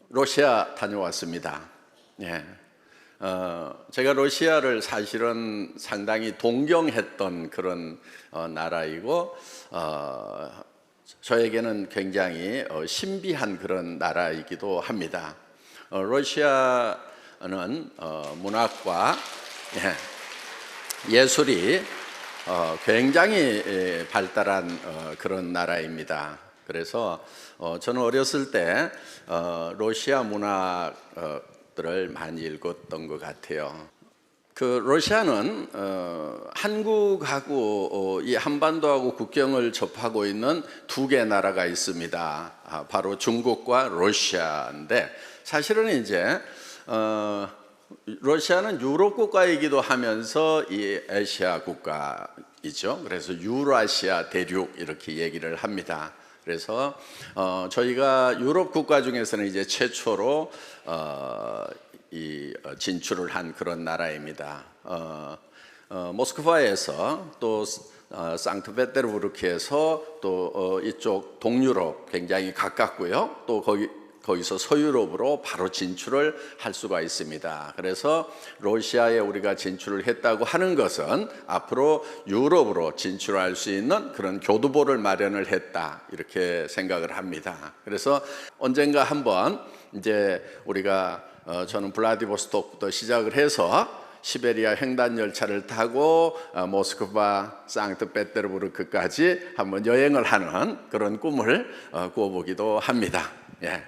러시아 다녀왔습니다. 예. 제가 러시아를 사실은 상당히 동경했던 그런 나라이고, 저에게는 굉장히 신비한 그런 나라이기도 합니다. 러시아는 문학과 예술이 굉장히 발달한 그런 나라입니다. 그래서 저는 어렸을 때 러시아 문학들을 많이 읽었던 것 같아요. 그 러시아는 한국하고 이 한반도하고 국경을 접하고 있는 두 개 나라가 있습니다. 바로 중국과 러시아인데, 사실은 이제 러시아는 유럽 국가이기도 하면서 이 아시아 국가이죠. 그래서 유라시아 대륙 이렇게 얘기를 합니다. 그래서 저희가 유럽 국가 중에서는 이제 최초로 진출을 한 그런 나라입니다. 모스크바에서 또 상트페테르부르크에서 또 이쪽 동유럽 굉장히 가깝고요. 또 거기서 서유럽으로 바로 진출을 할 수가 있습니다. 그래서 러시아에 우리가 진출을 했다고 하는 것은 앞으로 유럽으로 진출할 수 있는 그런 교두보를 마련을 했다, 이렇게 생각을 합니다. 그래서 언젠가 한번 이제 우리가 저는 블라디보스톡부터 시작을 해서 시베리아 횡단 열차를 타고 모스크바, 상트페테르부르크까지 한번 여행을 하는 그런 꿈을 꾸어보기도 합니다. 예.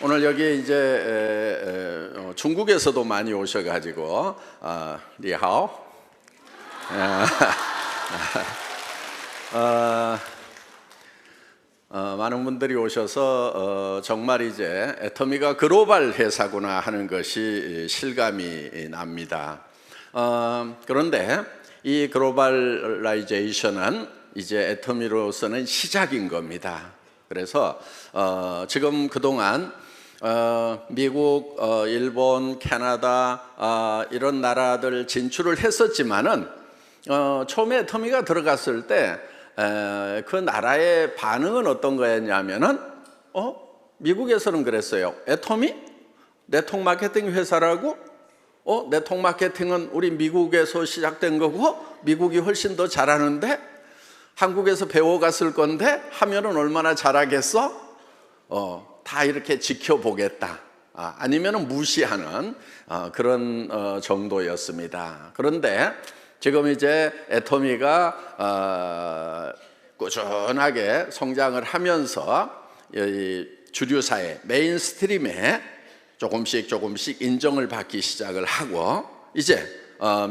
오늘 여기 이제 중국에서도 많이 오셔가지고 니하오. 많은 분들이 오셔서 정말 이제 애터미가 글로벌 회사구나 하는 것이 실감이 납니다. 그런데 이 글로벌라이제이션은 이제 애터미로서는 시작인 겁니다. 그래서 지금 그동안 미국, 일본, 캐나다 이런 나라들 진출을 했었지만은 처음에 애터미가 들어갔을 때 그 나라의 반응은 어떤 거였냐면은 미국에서는 그랬어요. 애터미? 네트워크 마케팅 회사라고? 네트워크 마케팅은 우리 미국에서 시작된 거고 미국이 훨씬 더 잘하는데 한국에서 배워갔을 건데 하면은 얼마나 잘하겠어? 다 이렇게 지켜보겠다, 아니면은 무시하는 그런 정도였습니다. 그런데 지금 이제 애터미가 꾸준하게 성장을 하면서 주류사회 메인스트림에 조금씩 인정을 받기 시작을 하고, 이제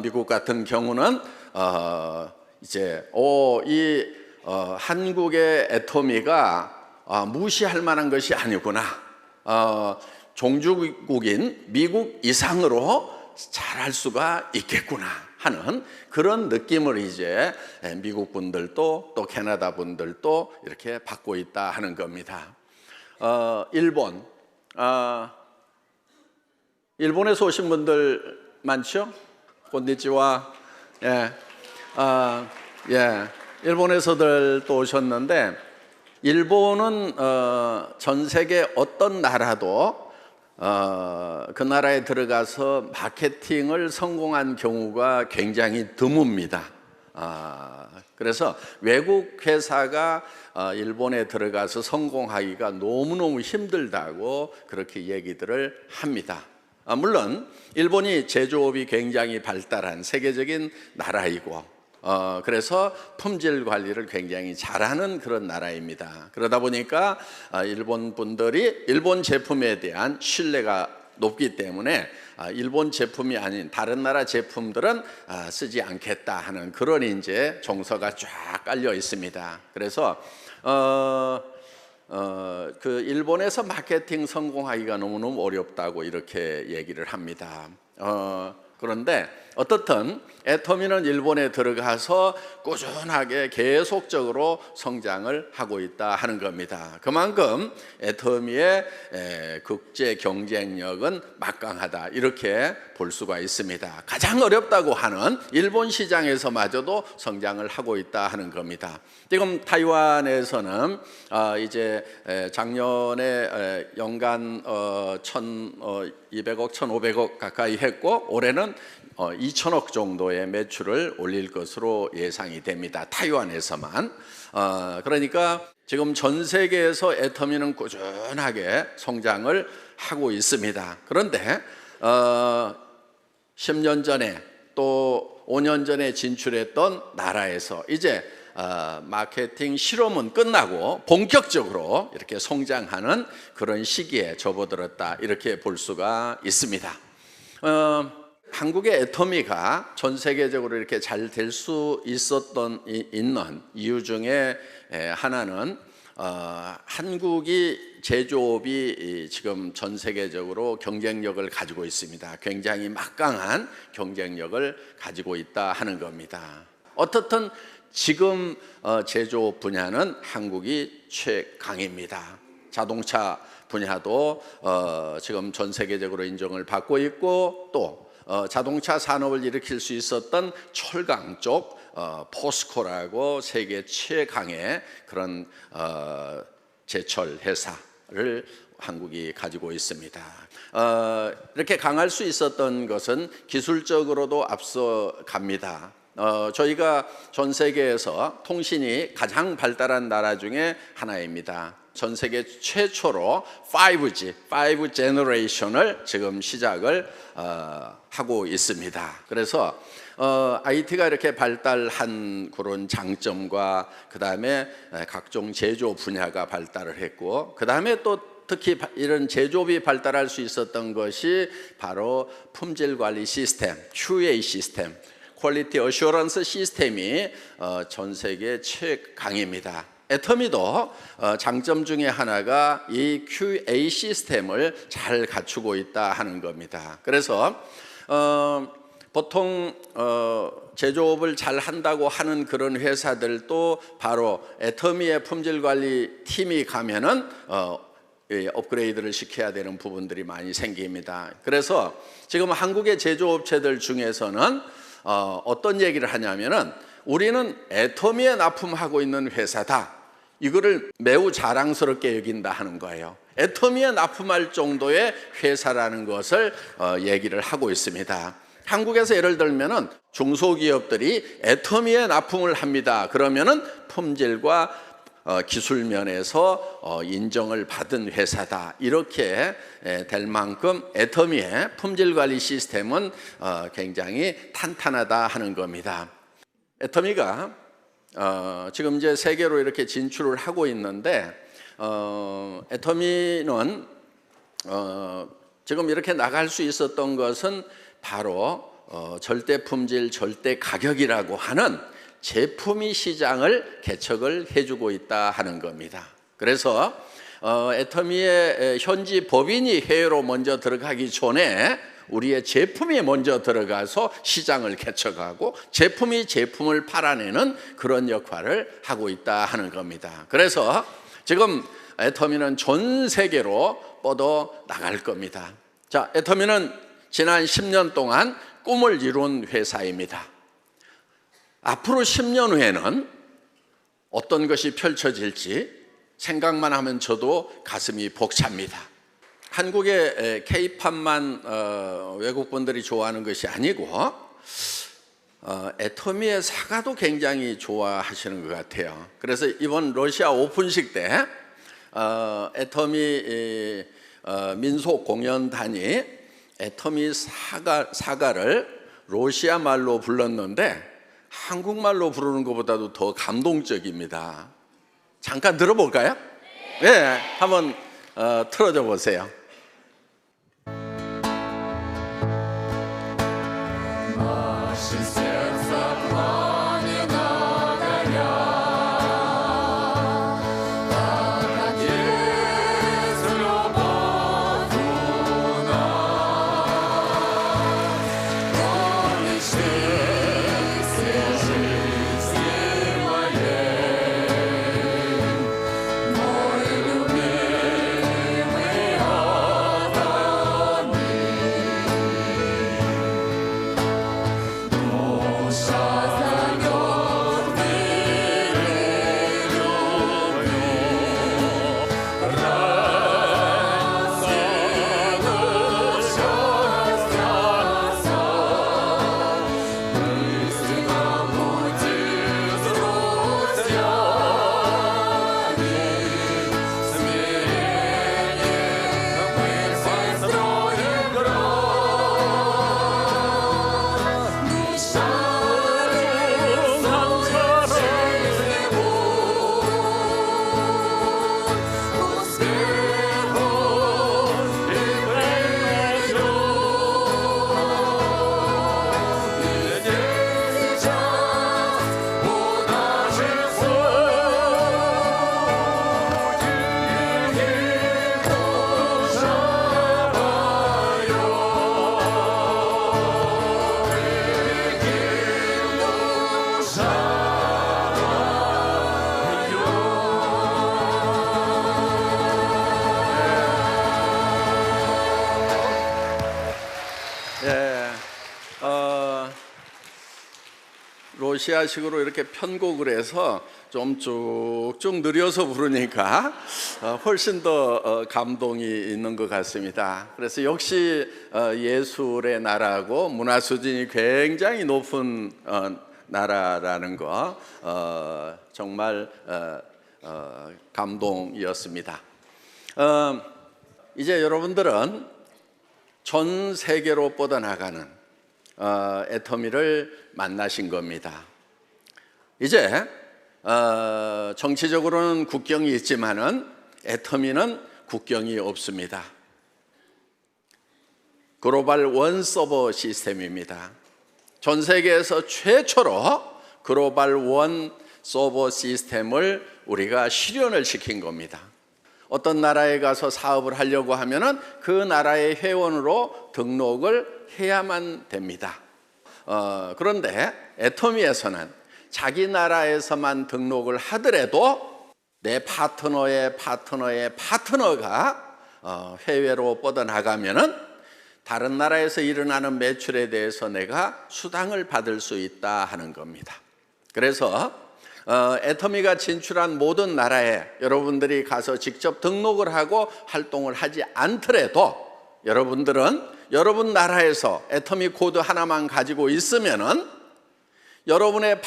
미국 같은 경우는 이제 한국의 애터미가 무시할 만한 것이 아니구나, 종주국인 미국 이상으로 잘할 수가 있겠구나 하는 그런 느낌을 이제 미국 분들도 또 캐나다 분들도 이렇게 받고 있다 하는 겁니다. 일본에서 오신 분들 많죠? 곤니치와. 일본에서들 또 오셨는데, 일본은 전 세계 어떤 나라도 그 나라에 들어가서 마케팅을 성공한 경우가 굉장히 드뭅니다. 그래서 외국 회사가 일본에 들어가서 성공하기가 너무너무 힘들다고 그렇게 얘기들을 합니다. 물론 일본이 제조업이 굉장히 발달한 세계적인 나라이고, 그래서 품질 관리를 굉장히 잘하는 그런 나라입니다. 그러다 보니까 일본 분들이 일본 제품에 대한 신뢰가 높기 때문에 일본 제품이 아닌 다른 나라 제품들은 쓰지 않겠다 하는 그런 이제 정서가 쫙 깔려 있습니다. 그래서 그 일본에서 마케팅 성공하기가 너무너무 어렵다고 이렇게 얘기를 합니다. 그런데 어떻든 애터미는 일본에 들어가서 꾸준하게 계속적으로 성장을 하고 있다 하는 겁니다. 그만큼 애터미의 국제 경쟁력은 막강하다 이렇게 볼 수가 있습니다. 가장 어렵다고 하는 일본 시장에서마저도 성장을 하고 있다 하는 겁니다. 지금 타이완에서는 이제 작년에 연간 1,200억, 1,500억 가까이 했고 올해는 2천억 정도의 매출을 올릴 것으로 예상이 됩니다. 타이완에서만. 그러니까 지금 전 세계에서 애터미는 꾸준하게 성장을 하고 있습니다. 그런데 10년 전에 또 5년 전에 진출했던 나라에서 이제 마케팅 실험은 끝나고 본격적으로 이렇게 성장하는 그런 시기에 접어들었다 이렇게 볼 수가 있습니다. 한국의 애터미가 전 세계적으로 이렇게 잘 될 수 있는 이유 중에 하나는 한국이 제조업이 지금 전 세계적으로 경쟁력을 가지고 있습니다. 굉장히 막강한 경쟁력을 가지고 있다 하는 겁니다. 어떻든 지금 제조업 분야는 한국이 최강입니다. 자동차 분야도 지금 전 세계적으로 인정을 받고 있고 또 자동차 산업을 일으킬 수 있었던 철강 쪽 포스코라고 세계 최강의 그런 제철 회사를 한국이 가지고 있습니다. 이렇게 강할 수 있었던 것은 기술적으로도 앞서갑니다. 저희가 전 세계에서 통신이 가장 발달한 나라 중에 하나입니다. 전 세계 최초로 5G, 5 제너레이션을 지금 시작을 하고 있습니다. 그래서 IT가 이렇게 발달한 그런 장점과 그 다음에 각종 제조 분야가 발달을 했고 그 다음에 또 특히 이런 제조업이 발달할 수 있었던 것이 바로 품질 관리 시스템, QA 시스템, 퀄리티 어슈런스 시스템이 전 세계 최강입니다. 애터미도 장점 중에 하나가 이 QA 시스템을 잘 갖추고 있다 하는 겁니다. 그래서 보통 제조업을 잘 한다고 하는 그런 회사들도 바로 애터미의 품질관리 팀이 가면은 업그레이드를 시켜야 되는 부분들이 많이 생깁니다. 그래서 지금 한국의 제조업체들 중에서는 어떤 얘기를 하냐면은 우리는 애터미에 납품하고 있는 회사다. 이거를 매우 자랑스럽게 여긴다 하는 거예요. 애터미에 납품할 정도의 회사라는 것을 얘기를 하고 있습니다. 한국에서 예를 들면은 중소기업들이 애터미에 납품을 합니다. 그러면은 품질과 기술 면에서 인정을 받은 회사다. 이렇게 될 만큼 애터미의 품질 관리 시스템은 굉장히 탄탄하다 하는 겁니다. 애터미가 지금 이제 세계로 이렇게 진출을 하고 있는데 애터미는 지금 이렇게 나갈 수 있었던 것은 바로 절대 품질, 절대 가격이라고 하는 제품이 시장을 개척을 해주고 있다 하는 겁니다. 그래서 애터미의 현지 법인이 해외로 먼저 들어가기 전에 우리의 제품이 먼저 들어가서 시장을 개척하고 제품이 제품을 팔아내는 그런 역할을 하고 있다 하는 겁니다. 그래서 지금 애터미는 전 세계로 뻗어 나갈 겁니다. 자, 애터미는 지난 10년 동안 꿈을 이룬 회사입니다. 앞으로 10년 후에는 어떤 것이 펼쳐질지 생각만 하면 저도 가슴이 벅찹니다. 한국의 K-팝만 외국분들이 좋아하는 것이 아니고 애터미의 사과도 굉장히 좋아하시는 것 같아요. 그래서 이번 러시아 오픈식 때 애터미 민속 공연단이 애터미 사과를 러시아 말로 불렀는데 한국말로 부르는 것보다도 더 감동적입니다. 잠깐 들어볼까요? 네, 한번 틀어줘 보세요. 러시아식으로 이렇게 편곡을 해서 좀 쭉쭉 느려서 부르니까 훨씬 더 감동이 있는 것 같습니다. 그래서 역시 예술의 나라고 문화 수준이 굉장히 높은 나라라는 거 정말 감동이었습니다. 이제 여러분들은 전 세계로 뻗어나가는 애터미를 만나신 겁니다. 이제 정치적으로는 국경이 있지만은 애터미는 국경이 없습니다. 글로벌 원 서버 시스템입니다. 전 세계에서 최초로 글로벌 원 서버 시스템을 우리가 실현을 시킨 겁니다. 어떤 나라에 가서 사업을 하려고 하면은 그 나라의 회원으로 등록을 해야만 됩니다. 그런데 애터미에서는 자기 나라에서만 등록을 하더라도 내 파트너의 파트너가 해외로 뻗어나가면은 다른 나라에서 일어나는 매출에 대해서 내가 수당을 받을 수 있다 하는 겁니다. 그래서 애터미가 진출한 모든 나라에 여러분들이 가서 직접 등록을 하고 활동을 하지 않더라도 여러분들은 여러분 나라에서 애터미 코드 하나만 가지고 있으면은 여러분의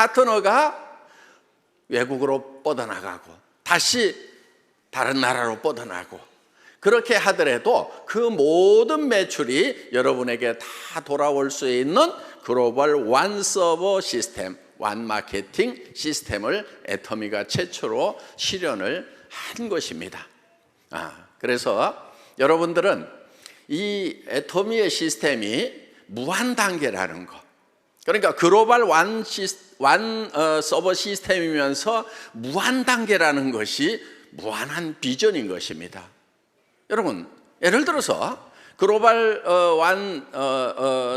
파트너가 외국으로 뻗어나가고 다시 다른 나라로 뻗어나가고 그렇게 하더라도 그 모든 매출이 여러분에게 다 돌아올 수 있는 글로벌 완 서버 시스템, 완 마케팅 시스템을 애터미가 최초로 실현을 한 것입니다. 그래서 여러분들은 이 애터미의 시스템이 무한 단계라는 거, 그러니까 글로벌 완 서버 시스템이면서 무한 단계라는 것이 무한한 비전인 것입니다. 여러분, 예를 들어서 글로벌 완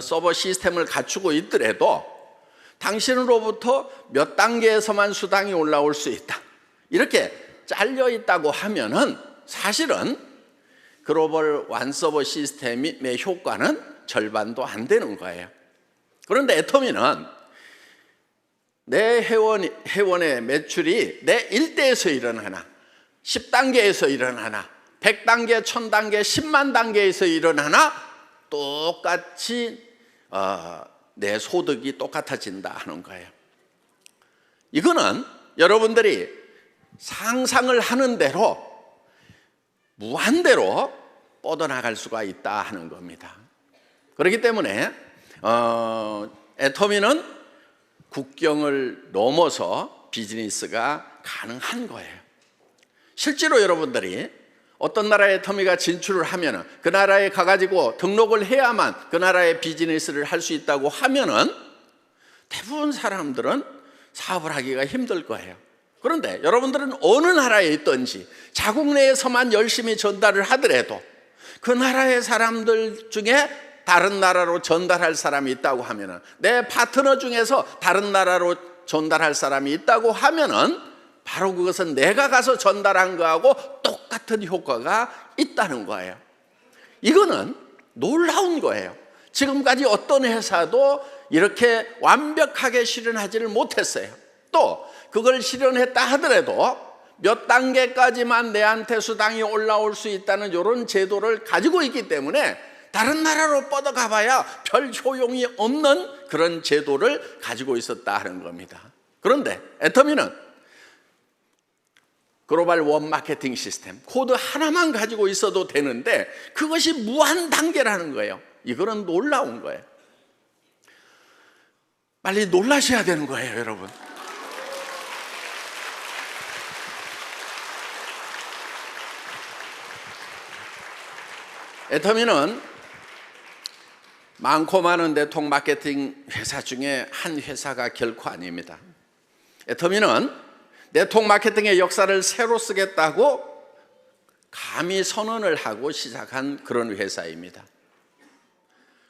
서버 시스템을 갖추고 있더라도 당신으로부터 몇 단계에서만 수당이 올라올 수 있다, 이렇게 잘려 있다고 하면은 사실은 글로벌 완 서버 시스템의 효과는 절반도 안 되는 거예요. 그런데 애터미는 내 회원의 매출이 내 일대에서 일어나나 10단계에서 일어나나 100단계, 1000단계, 10만 단계에서 일어나나 똑같이 내 소득이 똑같아진다 하는 거예요. 이거는 여러분들이 상상을 하는 대로 무한대로 뻗어나갈 수가 있다 하는 겁니다. 그렇기 때문에 애터미는 국경을 넘어서 비즈니스가 가능한 거예요. 실제로 여러분들이 어떤 나라에 애터미가 진출을 하면은 그 나라에 가가지고 등록을 해야만 그 나라의 비즈니스를 할 수 있다고 하면은 대부분 사람들은 사업을 하기가 힘들 거예요. 그런데 여러분들은 어느 나라에 있든지 자국 내에서만 열심히 전달을 하더라도 그 나라의 사람들 중에 다른 나라로 전달할 사람이 있다고 하면은 내 파트너 중에서 다른 나라로 전달할 사람이 있다고 하면은 바로 그것은 내가 가서 전달한 거하고 똑같은 효과가 있다는 거예요. 이거는 놀라운 거예요. 지금까지 어떤 회사도 이렇게 완벽하게 실현하지를 못했어요. 또 그걸 실현했다 하더라도 몇 단계까지만 내한테 수당이 올라올 수 있다는 이런 제도를 가지고 있기 때문에 다른 나라로 뻗어가 봐야 별 효용이 없는 그런 제도를 가지고 있었다 하는 겁니다. 그런데 애터미는 글로벌 원 마케팅 시스템 코드 하나만 가지고 있어도 되는데 그것이 무한 단계라는 거예요. 이거는 놀라운 거예요. 빨리 놀라셔야 되는 거예요, 여러분. 애터미는 많고 많은 네트워크 마케팅 회사 중에 한 회사가 결코 아닙니다. 애터미는 네트워크 마케팅의 역사를 새로 쓰겠다고 감히 선언을 하고 시작한 그런 회사입니다.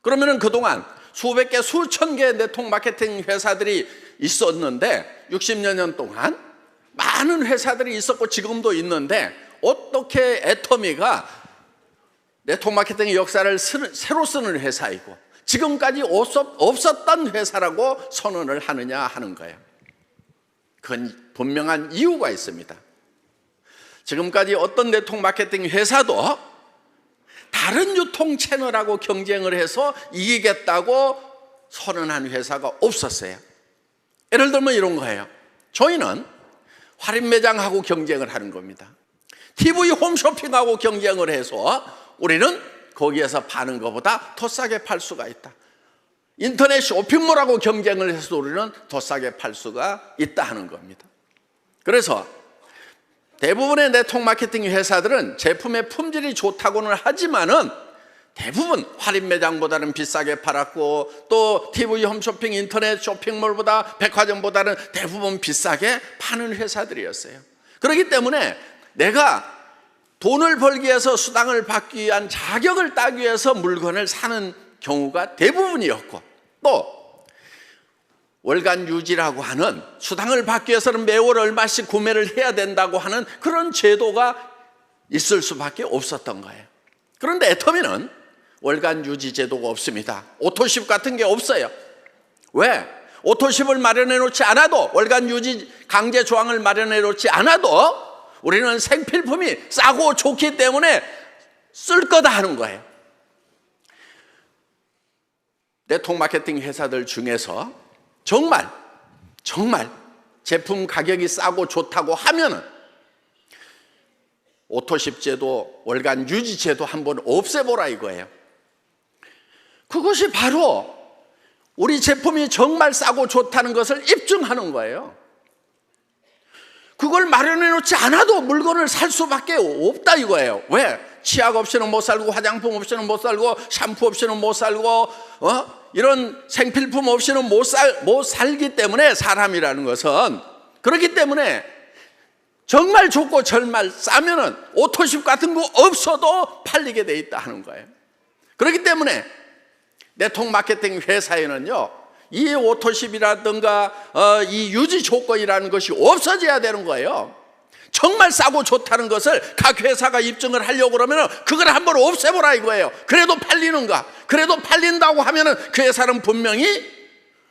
그러면은 그동안 수백 개, 수천 개의 네트워크 마케팅 회사들이 있었는데 60여 년 동안 많은 회사들이 있었고 지금도 있는데 어떻게 애터미가 네트워크 마케팅의 역사를 새로 쓰는 회사이고 지금까지 없었던 회사라고 선언을 하느냐 하는 거예요. 그건 분명한 이유가 있습니다. 지금까지 어떤 네트워크 마케팅 회사도 다른 유통 채널하고 경쟁을 해서 이기겠다고 선언한 회사가 없었어요. 예를 들면 이런 거예요. 저희는 할인 매장하고 경쟁을 하는 겁니다. TV 홈쇼핑하고 경쟁을 해서 우리는 거기에서 파는 것보다 더 싸게 팔 수가 있다. 인터넷 쇼핑몰하고 경쟁을 해서 우리는 더 싸게 팔 수가 있다 하는 겁니다. 그래서 대부분의 네트워크 마케팅 회사들은 제품의 품질이 좋다고는 하지만은 대부분 할인 매장보다는 비싸게 팔았고, 또 TV 홈쇼핑, 인터넷 쇼핑몰보다, 백화점보다는 대부분 비싸게 파는 회사들이었어요. 그렇기 때문에 내가 돈을 벌기 위해서, 수당을 받기 위한 자격을 따기 위해서 물건을 사는 경우가 대부분이었고, 또 월간 유지라고 하는, 수당을 받기 위해서는 매월 얼마씩 구매를 해야 된다고 하는 그런 제도가 있을 수밖에 없었던 거예요. 그런데 애터미는 월간 유지 제도가 없습니다. 오토십 같은 게 없어요. 왜? 오토십을 마련해 놓지 않아도, 월간 유지 강제 조항을 마련해 놓지 않아도 우리는 생필품이 싸고 좋기 때문에 쓸 거다 하는 거예요. 네트워크 마케팅 회사들 중에서 정말 제품 가격이 싸고 좋다고 하면은 오토십 제도, 월간 유지 제도 한번 없애보라 이거예요. 그것이 바로 우리 제품이 정말 싸고 좋다는 것을 입증하는 거예요. 그걸 마련해 놓지 않아도 물건을 살 수밖에 없다 이거예요. 왜? 치약 없이는 못 살고, 화장품 없이는 못 살고, 샴푸 없이는 못 살고, 이런 생필품 없이는 못 살기 때문에, 사람이라는 것은. 그렇기 때문에 정말 좋고 정말 싸면은 오토십 같은 거 없어도 팔리게 돼 있다 하는 거예요. 그렇기 때문에 네트워크 마케팅 회사에는요, 이 오토십이라든가 이 유지 조건이라는 것이 없어져야 되는 거예요. 정말 싸고 좋다는 것을 각 회사가 입증을 하려고 그러면 그걸 한번 없애보라 이거예요. 그래도 팔리는가? 그래도 팔린다고 하면 그 회사는 분명히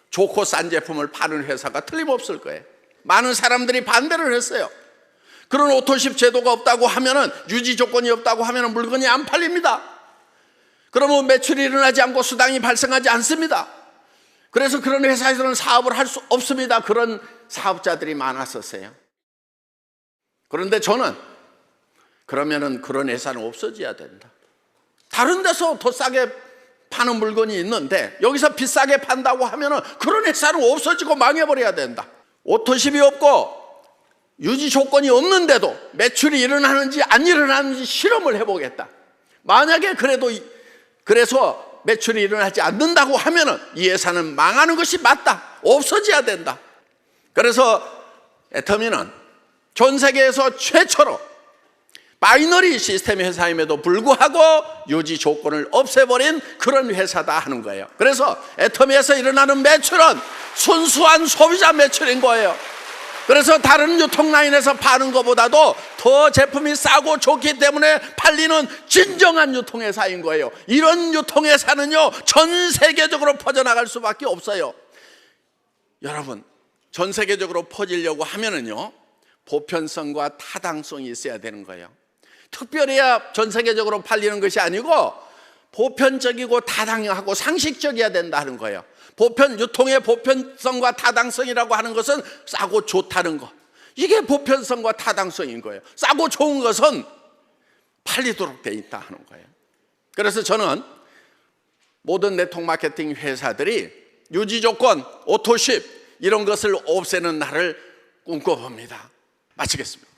좋고 싼 제품을 파는 회사가 틀림없을 거예요. 많은 사람들이 반대를 했어요. 그런 오토십 제도가 없다고 하면, 유지 조건이 없다고 하면 물건이 안 팔립니다. 그러면 매출이 일어나지 않고 수당이 발생하지 않습니다. 그래서 그런 회사에서는 사업을 할 수 없습니다. 그런 사업자들이 많았었어요. 그런데 저는 그러면은 그런 회사는 없어져야 된다. 다른 데서 더 싸게 파는 물건이 있는데 여기서 비싸게 판다고 하면은 그런 회사는 없어지고 망해버려야 된다. 오토십이 없고 유지 조건이 없는데도 매출이 일어나는지 안 일어나는지 실험을 해보겠다. 만약에 그래서 매출이 일어나지 않는다고 하면은 이 회사는 망하는 것이 맞다. 없어져야 된다. 그래서 애터미는 전 세계에서 최초로 바이너리 시스템 회사임에도 불구하고 유지 조건을 없애버린 그런 회사다 하는 거예요. 그래서 애터미에서 일어나는 매출은 순수한 소비자 매출인 거예요. 그래서 다른 유통라인에서 파는 것보다도 더 제품이 싸고 좋기 때문에 팔리는 진정한 유통회사인 거예요. 이런 유통회사는요, 전 세계적으로 퍼져나갈 수밖에 없어요. 여러분, 전 세계적으로 퍼지려고 하면은요, 보편성과 타당성이 있어야 되는 거예요. 특별해야 전 세계적으로 팔리는 것이 아니고 보편적이고 타당하고 상식적이어야 된다는 거예요. 유통의 보편성과 타당성이라고 하는 것은 싸고 좋다는 것, 이게 보편성과 타당성인 거예요. 싸고 좋은 것은 팔리도록 돼 있다 하는 거예요. 그래서 저는 모든 네트워크 마케팅 회사들이 유지 조건, 오토십 이런 것을 없애는 날을 꿈꿔봅니다. 마치겠습니다.